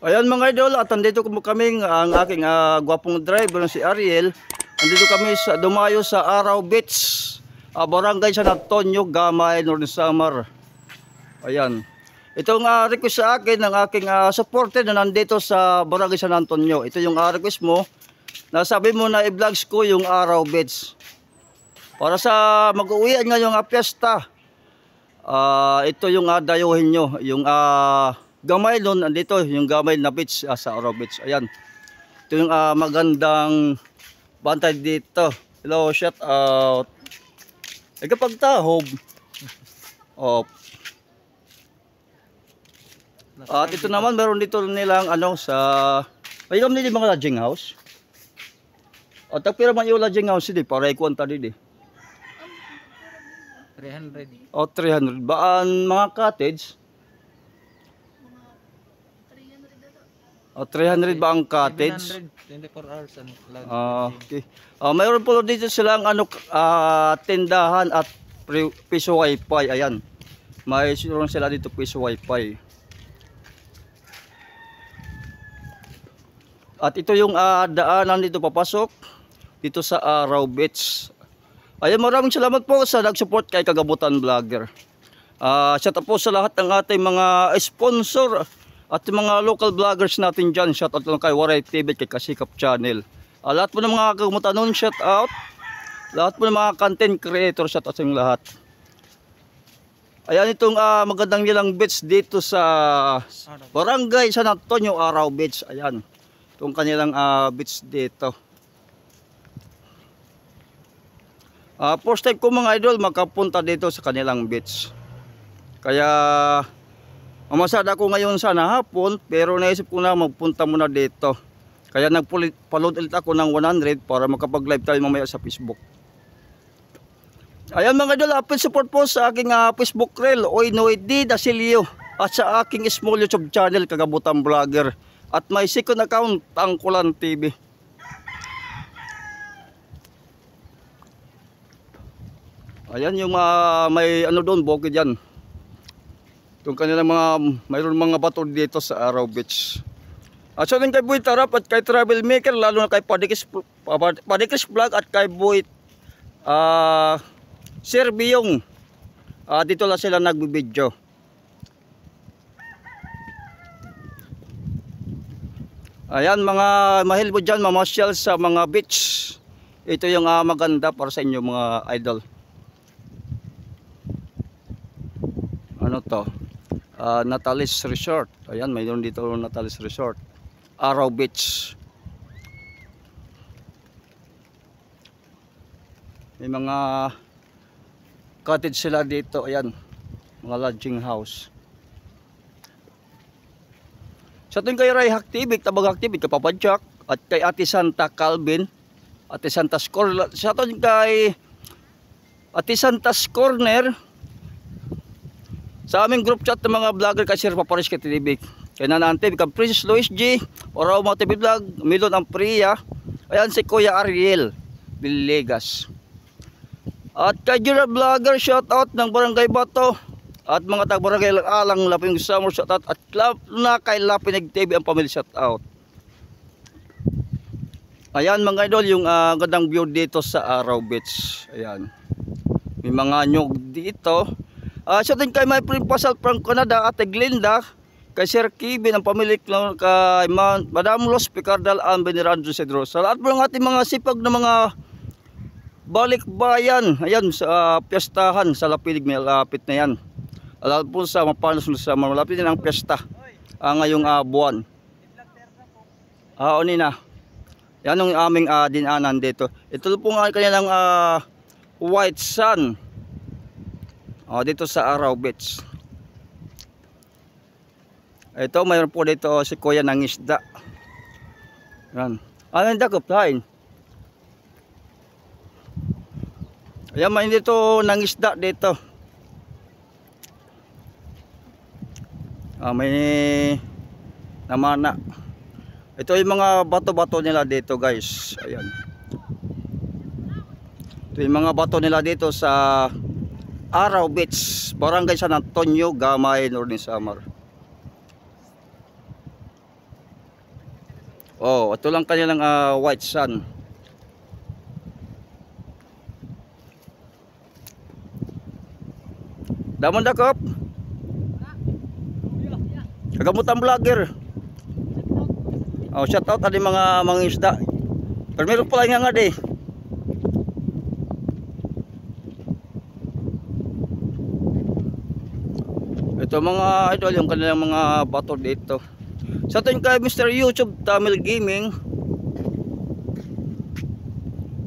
Ayan mga idol, at andito kami ang aking gwapong driver si Ariel. Andito kami sa dumayo sa Araw Beach, Barangay San Antonio, Gamay, Northern Samar. Ayan. Itong request sa akin ng aking supporter na nandito sa Barangay San Antonio. Ito yung request mo. Nasabi mo na i-vlogs ko yung Araw Beach. Para sa mag-uwian ngayong piyesta. Ito yung dayuhin nyo. Yung Gamay nun, andito yung Gamay na beach sa Araw Beach. Ayan. Ito yung magandang bantay dito. Hello, shout out. Kapag tahob. At ito naman meron dito nilang sa mayroon din mga lodging house. O tapira man yung lodging house di para ikwanta di. 300. O 300 baan mga cottage? O 300 ba ang cottage? 24 hours ang okay. Mayroon po dito silang tindahan at piso wifi. Ayan. May sinuron sila dito piso wifi. At ito yung daanan dito papasok dito sa Araw Beach. Ayan, maraming salamat po sa nag-support kay Kagabutan Vlogger. Shout out po sa lahat ng ating mga sponsor at mga local vloggers natin dyan. Shout out lang kay Waray TV, kay Kasikap Channel. Lahat po ng mga Kagabutan shout out. Lahat po ng mga content creator, shout out sa inyong lahat. Ayan itong magandang nilang beach dito sa Barangay San Antonio, Araw Beach. Ayan. Itong kanilang beach dito. First time ko mga idol makapunta dito sa kanilang beach. Kaya mamasada ko ngayon sana hapon, pero naisip ko na magpunta muna dito. Kaya nagpaload ulit ako ng 100 para makapag-live tayo mamaya sa Facebook. Ayan mga idol, support po sa aking Facebook reel, Oynoy D. Dasilio, at sa aking small YouTube channel, Kagabutan Vlogger. At may second account, Tangkulan TV. Ayan yung may doon, bukid yan. Itong kanilang mayroon mga bato dito sa Araw Beach. At so din kay Boy Tarap at kay Travel Maker, lalo na kay Padikis Vlog at kay Boy Sir Biyong. Dito lang sila nagbibideo. Ayan mga mahil po dyan mamasyal sa mga beach. Ito yung maganda para sa inyo mga idol. Ano to? Natalis Resort. Ayan, mayroon dito Natalis Resort. Araw Beach. May mga cottage sila dito. Ayan, mga lodging house. Sa ating kay Ray Haktivik, Tabag Haktivik, Kapapadjak, at kay Ate Santa Calvin, Ate Santa's Corner. Sa ating kay Ate Santa's Corner, sa aming group chat ng mga vlogger kay Sir Paparis Katibik, kay Nanante, kay Princess Lois G, Oraw Mga TV Vlog, Milon Ampria, ayan si Kuya Ariel Villegas. At kay Jura Vlogger, shout out ng Barangay Bato, at mga tag-barangay Alang, Laping Summer, shout out, at na kay Lapinig TV ang pamilya, shout out. Ayan mga idol, yung gandang view dito sa Araw Beach. Ayan. May mga nyog dito. Sa atin kay may Pasal from Canada, Ate Glinda, kay Sir Kevin, ang pamilya kay Madam Los Picardal, ang Venerando Cedro. Sa lahat po ng ating mga sipag na mga balikbayan, ayan, sa piyestahan, sa Lapinig, may lapit na yan. Alam po sa mapanos sa malapit din ang piyesta ngayong buwan. Oni na. Yan ang aming dinanan dito. Ito po nga kanilang white sun. Dito sa Araw Beach. Ito mayroon po dito si Kuya ng isda. Yan. Ang dakop tayo. Ayan, may dito ng isda dito. May namana. Ito yung mga bato-bato nila dito guys. Ayan. Ito yung mga bato nila dito sa Araw Beach, Barangay San Antonio, Gamay, Northern Samar. Oh, ito lang kanilang white sand. Damon dakop. Kagamutan vlogger. Oh, shout out adi mga isda. Pero meron pala nga di. Ito mga idol yung kanilang mga bato dito. Sa atin kay Mr. YouTube Tamil Gaming.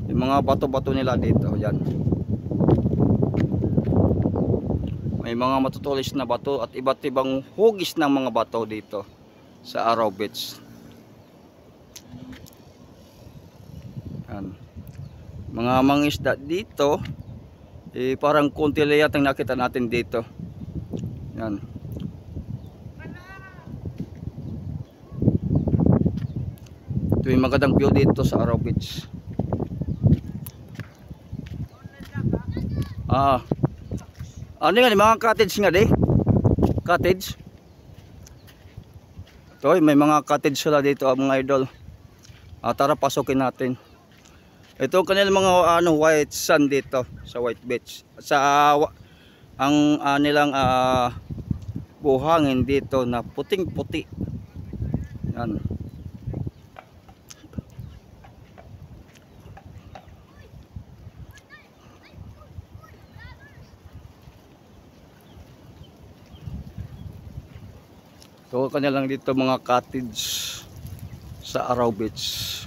Yung mga bato-bato nila dito, yan. May mga matutulis na bato at iba't ibang hugis ng mga bato dito sa Araw Beach. Yan. Mga mangisda dito, parang konti lang yata ang nakita natin dito. Yan. Ito yung magandang view dito sa Araw Beach. Ano nga, mga cottage nga di? Cottage. Ito, may mga cottage sila dito mga idol. Tara pasukin natin. Ito kanilang mga white sand dito sa White Beach. Sa ang nilang buhangin dito na puting-puti. Yan. So kanya lang dito mga cottage sa Araw Beach.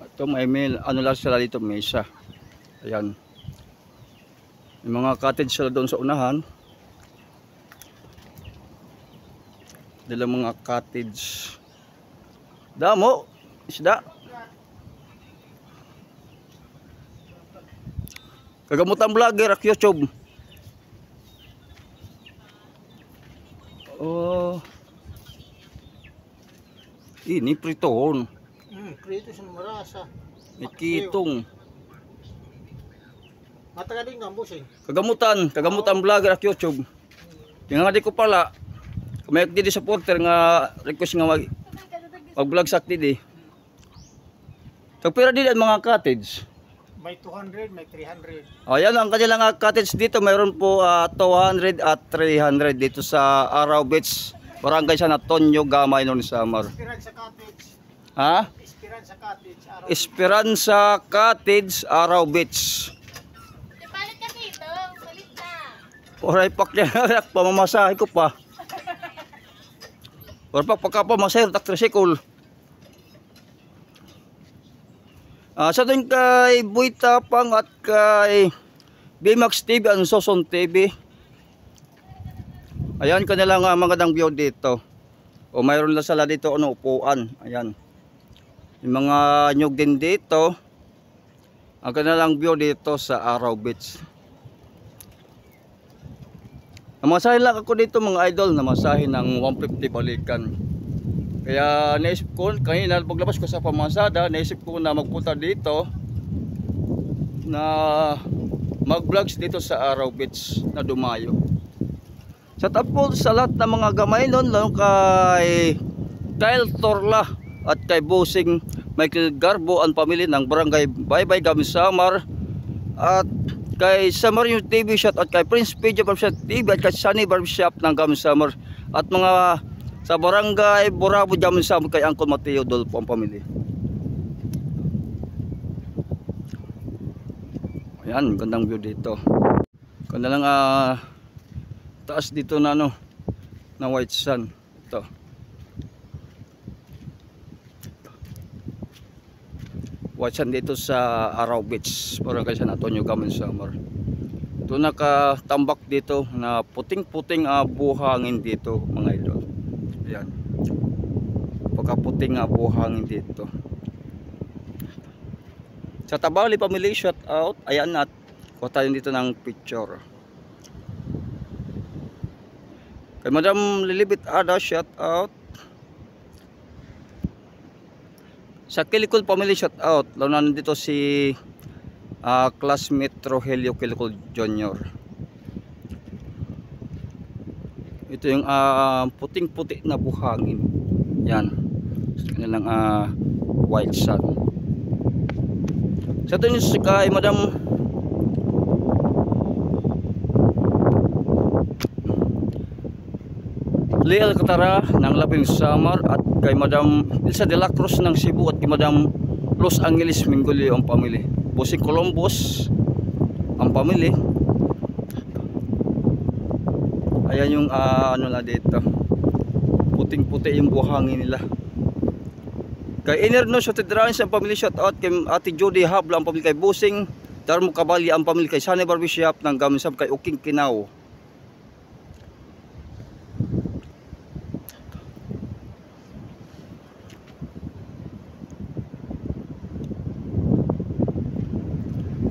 Ito may ano lang sila dito, mesa. Ayan. May mga cottage sila doon sa unahan. Dala mga cottage. Damo isda. Kagamutan vlogger ak YouTube. Oh. Ini pritohon. Prito sa marasa. Ikitong. Matagal din gambusing. Kagamutan vlogger ak YouTube. Yung nga di ko pala. May di supporter nga request nga mag-vlog sa akti. So, pero din ang mga cottage. May 200, may 300. Ayan ang kanilang cottage dito. Mayroon po 200 at 300 dito sa Araw Beach. Barangay San Antonio, Gamay, Northern Samar. Esperanza Cottage. Ha? Esperanza Cottage. Esperanza Cottage, Araw Beach. Palit ka dito, palit na. Oray pak niya, pamamasahe ko pa. Oray pak pagkapamasahe, tak tricycle. Sa atin kay Boy Tapang at kay BMAX TV and Soson TV. Ayan kanilang magandang view dito. O mayroon lang sila dito upuan. Ayan. Yung mga nyug din dito. Ang kanilang view dito sa Araw Beach. Namasahe lang ako dito mga idol. Namasahe ng 150 balikan. Kaya naisip ko, kanina paglabas ko sa pamasada, naisip ko na magpunta dito na mag-vlogs dito sa Araw Beach na dumayo. Sa tapos sa lahat ng mga gamay nun, lalo kay Kyle Torla at kay Bossing Michael Garbo ang pamilya ng Barangay Baybay Gamsamar at kay Samarino TV Shot at kay Prince Pedro Barbershop TV at kay Sunny Barbershop ng Gamsamar at mga sa Barangay Borabo Gamsamar kay Uncle Mateo Dolpo ang pamilya. Ayan, gandang view dito. Ganda lang taas dito na na white sand. Ito. White sand dito sa Araw Beach, Barangay San Antonio, Gamsamar. Ito nakatambak dito na puting-puting buhangin dito mga idol. Ayan. Pagkaputing buhangin dito. Sa Tabali Family shout out. Ayan at kuha tayo dito ng picture. Kay Madam Lilibit Ada shout out. Sa Kilikul Family shout out. Lalo na dito si classmate Rogelio Quilcol Jr. Ito yung puting-puti na buhangin. Yan. Sa kanilang white sun. Sa ito yung kay Madam Lea Alcatara ng Lapin Samar at kay Madam Elsa de la Cruz ng Cebu at kay Madam Los Angeles Mingulio ang pamilya. Busing Columbus ang pamilya. Ayan yung ano na dito. Puting-puti yung buhangin nila. Kay Inerno Sotedrans ang pamilya, shout out kay Ate Judy Habla ang pamilya, kay Busing Darmo Cabalya ang pamilya, kay Sunny Barbershop ng Gaminsab, kay Uking Kinao.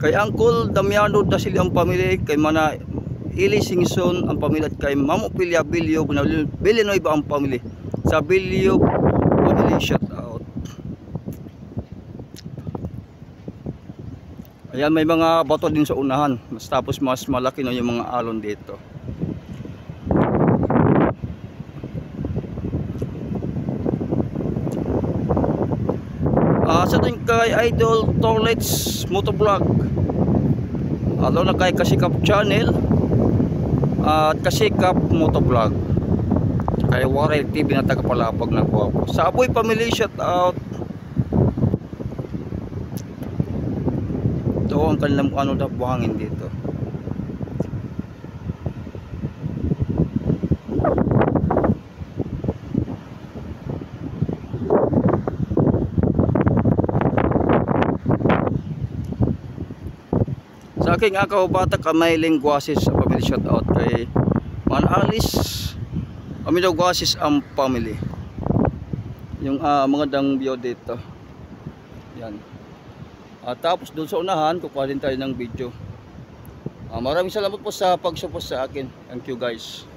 Kay Uncle Damiano Dasil ang pamilya, kay Mana Ili Singson ang pamilya, at kay Mamo Pilia Bilyo Villanueva ang pamilya. Sa Bilyo family, shout out. Ayan, may mga bato din sa unahan. Tapos mas malaki na yung mga alon dito. Sa ating kay Idol Toilets Motovlog, alo na kay Kasikap Channel at Kasikap Motovlog, kay Waray TV na tagapalapag na guwapo. Sa Aboy Family, shout out. Ito ang kanilang ano na buhangin dito. Sa aking akawabata Kamailing Guasis sa family, shout out kay Man Alice Amido Guasis ang family. Yung mga dang view dito. Yan. Tapos doon sa unahan kukuha din tayo ng video. Maraming salamat po sa pag-support sa akin. Thank you guys.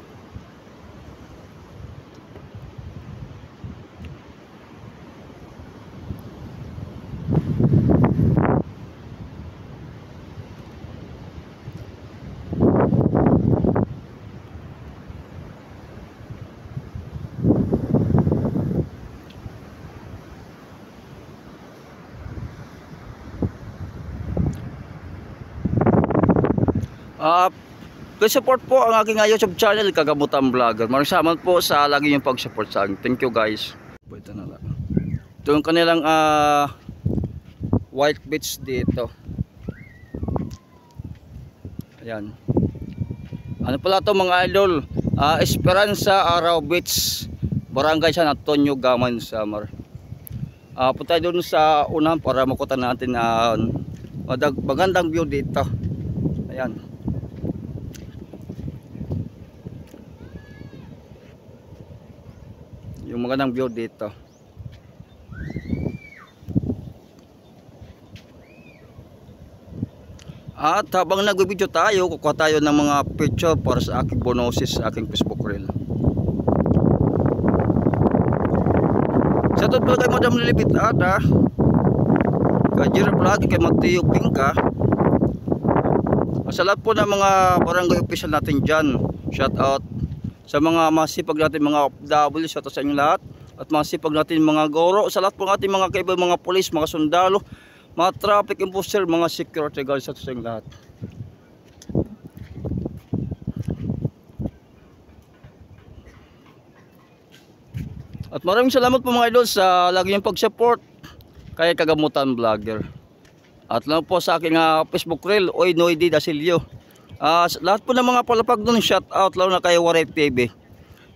Support po ang aking YouTube channel, Kagamutan Vlogger. Maraming salamat po sa lagi yung pag-support sa akin. Thank you guys. Ito na lang. Ito yung kanilang white beach dito. Ayan. Ano pala ito mga idol? Esperanza Araw Beach, Barangay San Antonio, Gaman, Samar. Punta doon sa unahan para makuha natin magandang view dito. Ayan. Yung magandang view dito. At habang nag-video tayo, kukuha tayo ng mga picture para sa aking bonosis sa aking Facebook reel. Sa totoo kay Madam Lilipit Ada, kay Jira Vlog, kay Mateo Pingka, sa lahat po ng mga barangay official natin dyan, shout out. Sa mga masipag natin mga OFW, shout out sa inyo lahat. At masipag natin mga goro, sa lahat po natin mga kaibang mga polis, mga sundalo, mga traffic enforcer, mga security guards, shout out sa inyo lahat. At maraming salamat po mga idol sa lagi niyong pag-support kay Kagamutan Vlogger. At lang po sa aking Facebook reel, Oy Noydi Dasilio. Lahat po ng mga palapag doon, shout out lalo na kay Waray TV.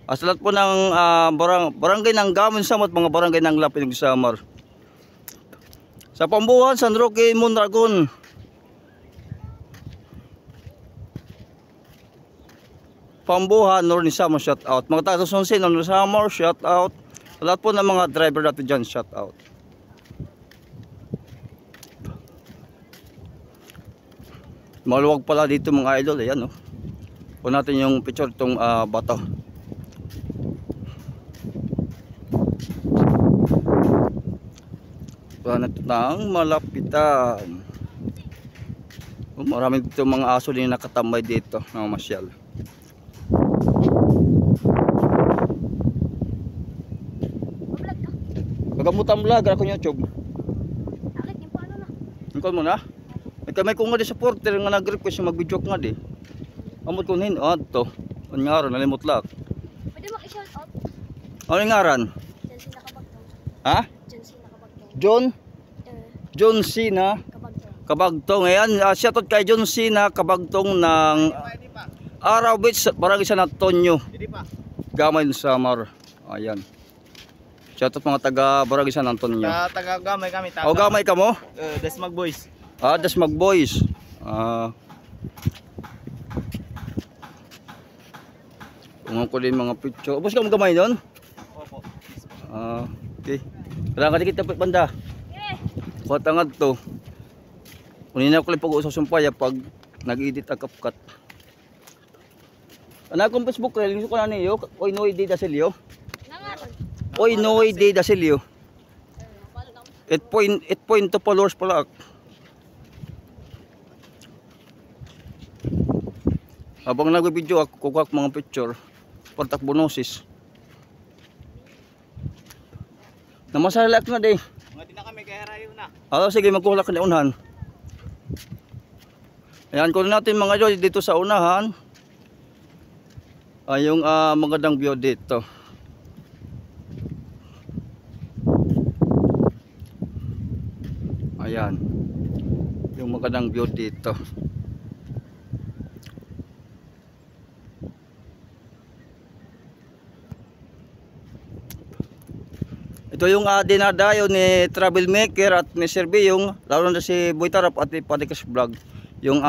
Sa lahat po ng barangay ng Gaman Samar at mga barangay ng Lapin Samar. Sa Pambuhan, San Roque, Mondragon. Pambuhan, Northern Samar, shout out. Mga taga Sonsin, Northern Samar, shout out. Sa lahat po ng mga driver natin dyan, shout out. Maluwag pala dito mga idol. Ayan, po natin yung picture itong bato. Wala na ito ng malapitan. Marami dito mga aso din nakatambay dito, namamasyal. Mablog ka. Pagamutan vlog ako sa YouTube. Akit yung paano na. Ingkon mo na. May kamay ko nga di supporter nga nag-request yung mag-video nga di. Amot ko hin to. Ang ngaran nalimot lang. Pwede maki-shout out. Ano yung ngaran? John Cena Kabagtong. Ha? John Cena Kabagtong. John Cena Kabagtong. Kabagtong. Ayan, shoutout kay John Cena Kabagtong ng Hindi pa. Araw Beach, Barangay San Antonio, Hindi pa. Gamay Samar. Ayan. Shoutout mga taga Barangay San Antonio. Taga-gamay kami. O gamay ka mo? Desmag Boys. Dasmag Boys. Tungan ko din mga picture. Ubus ka mo gamay nun? Opo. Okay. Kailangan ka dikit tapit banda. Yeah. Kuha tangad to. Kunin na ko lang pag-uusap sumpaya pag nag-edit ang kapkat. Ano akong Facebook reel? Gusto ko na niyo. Oy Noy de Dasilio. Nangaron. Oy Noy de Dasilio. Paano na? 8.2 followers pala. Habang nag-video ako, kukuha ko mga picture. Portak bonosis. Namasalak na di. Mga di na kami kaya rayo na. Sige, magkuha ka na unahan. Ayan, kunin natin mga joy dito sa unahan. Yung magandang view dito. Ayan. Yung magandang view dito. Ito yung dinadayo ni Travel Maker at ni Sir B, yung lalo na si Boy Tarap at ni Padikas Vlog, yung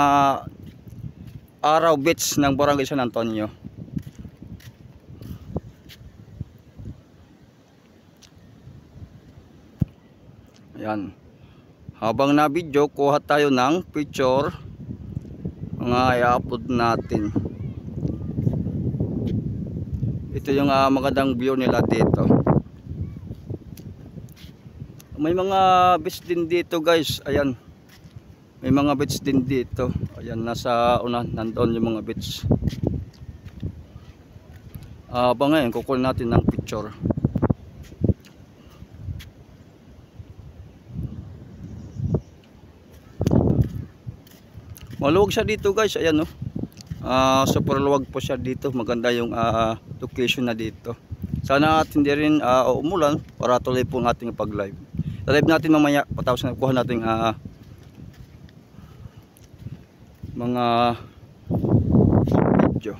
Araw Beach ng Barangay San Antonio. Ayan. Habang na video, kuha tayo ng picture mga i-upload natin. Ito yung magandang view nila dito. May mga beach din dito guys. Ayan. May mga beach din dito. Ayan, nasa una nandoon yung mga beach. Ngayon kukunin natin ng picture. Maluwag siya dito guys. Ayan, no. Super luwag po siya dito. Maganda yung location na dito. Sana at hindi rin umulan para tuloy po ang ating pag-live. Live natin mamaya patapos na kuha natin mga video.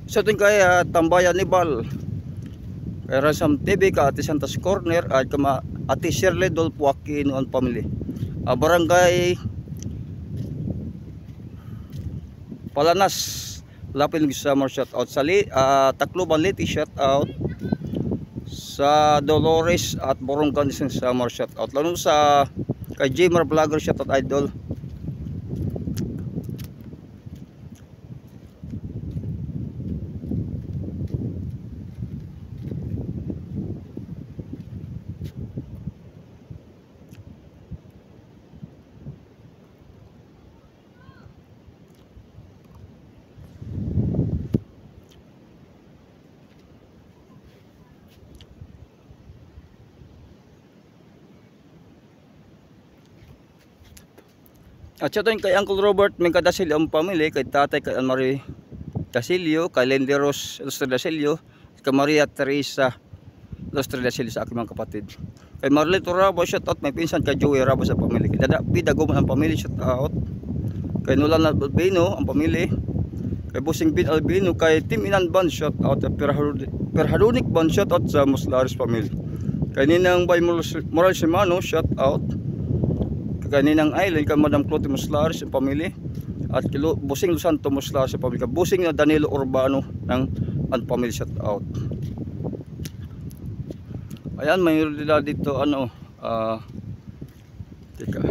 Sa ating kay Tambayan ni Bal, kay Rasam TV, ka Ate Santas Corner, at kama Ate Shirley Dolpo Aquino and family. Barangay Palanas, Lapin Summer shout out sa Tacloban Liti shout out sa Dolores at Borongan Summer shout out. Lalo sa kay Jmar Vlogger shout out idol. At siya kay Uncle Robert may Dasilio ang pamilya, kay tatay kay Anmarie Dasilio, kay Lenderos Lustre Dasilio, kay Maria Teresa Lustre Dasilio sa aking mga kapatid. Kay Marlito Rabo shout out, may pinsan kay Joey Rabo sa pamilya. Kay Dada Pidagoman ang pamilya shout out. Kay Nolan Albino ang pamilya. Kay Busing Bin Albino, kay Tim Inanban shout out. Kay Perhadonik Ban, shout out sa Muslaris family. Kaninang Bay Moral Simano, shout out. Kaninang Island, kay Madam Clotilde Muslaris ang family. At kilo Busing Lusanto Muslaris ang family. Busing na Danilo Urbano ng ang family, shout out. Ayan, mayroon nila dito ano, teka.